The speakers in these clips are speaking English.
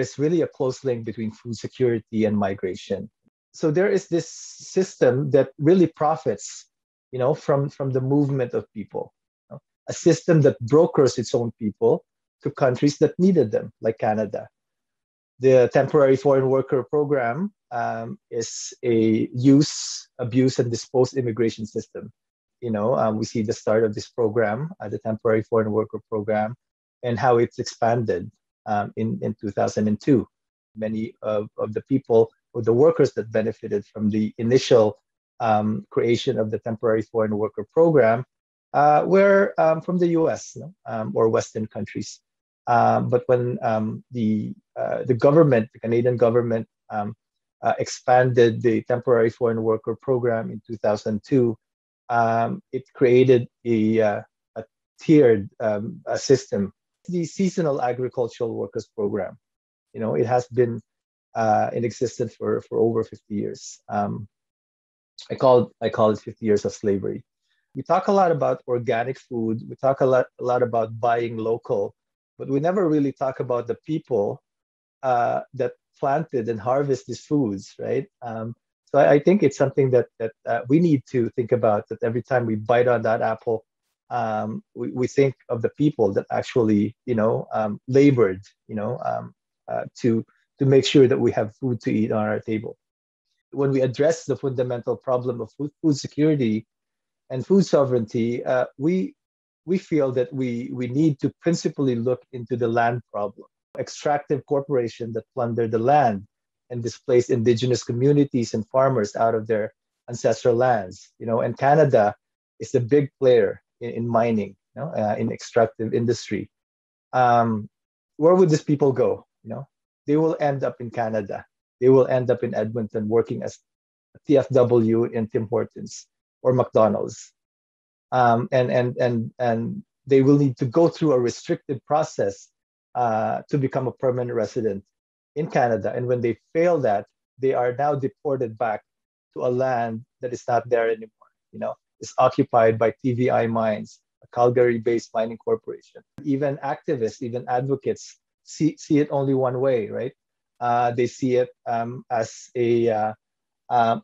there's really a close link between food security and migration. So there is this system that really profits, from the movement of people. A system that brokers its own people to countries that needed them, like Canada. The temporary foreign worker program is a use, abuse, and dispose immigration system. We see the start of this program, the temporary foreign worker program, and how it's expanded in 2002. Many of the people or the workers that benefited from the initial creation of the temporary foreign worker program were from the US, or Western countries. But when the government, the Canadian government, expanded the temporary foreign worker program in 2002, it created a tiered system. The seasonal agricultural workers program, it has been in existence for over 50 years. I call it 50 years of slavery. We talk a lot about organic food. We talk a lot about buying local, but we never really talk about the people that planted and harvest these foods, right? So I think it's something that we need to think about, that every time we bite on that apple, we think of the people that actually, labored, to make sure that we have food to eat on our table. When we address the fundamental problem of food security and food sovereignty, we feel that we need to principally look into the land problem. Extractive corporations that plunder the land and displace indigenous communities and farmers out of their ancestral lands. And Canada is a big player in mining, in extractive industry. Where would these people go? They will end up in Canada. They will end up in Edmonton working as TFW in Tim Hortons or McDonald's. And they will need to go through a restricted process to become a permanent resident in Canada. And when they fail that, they are now deported back to a land that is not there anymore. It's occupied by TVI Mines, a Calgary-based mining corporation. Even activists, even advocates see it only one way, right? They see it as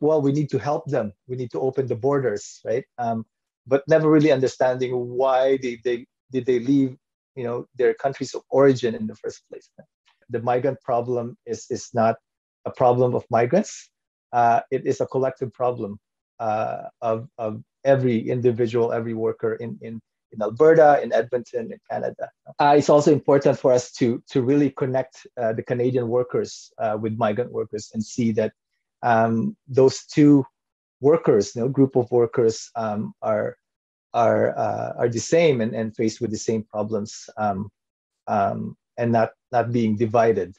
well, we need to help them. We need to open the borders, right? But never really understanding why did they leave, their countries of origin in the first place. The migrant problem is not a problem of migrants. It is a collective problem of every individual, every worker in Alberta, in Edmonton, in Canada. It's also important for us to really connect the Canadian workers with migrant workers and see that those two workers, group of workers, are the same and faced with the same problems, and not being divided.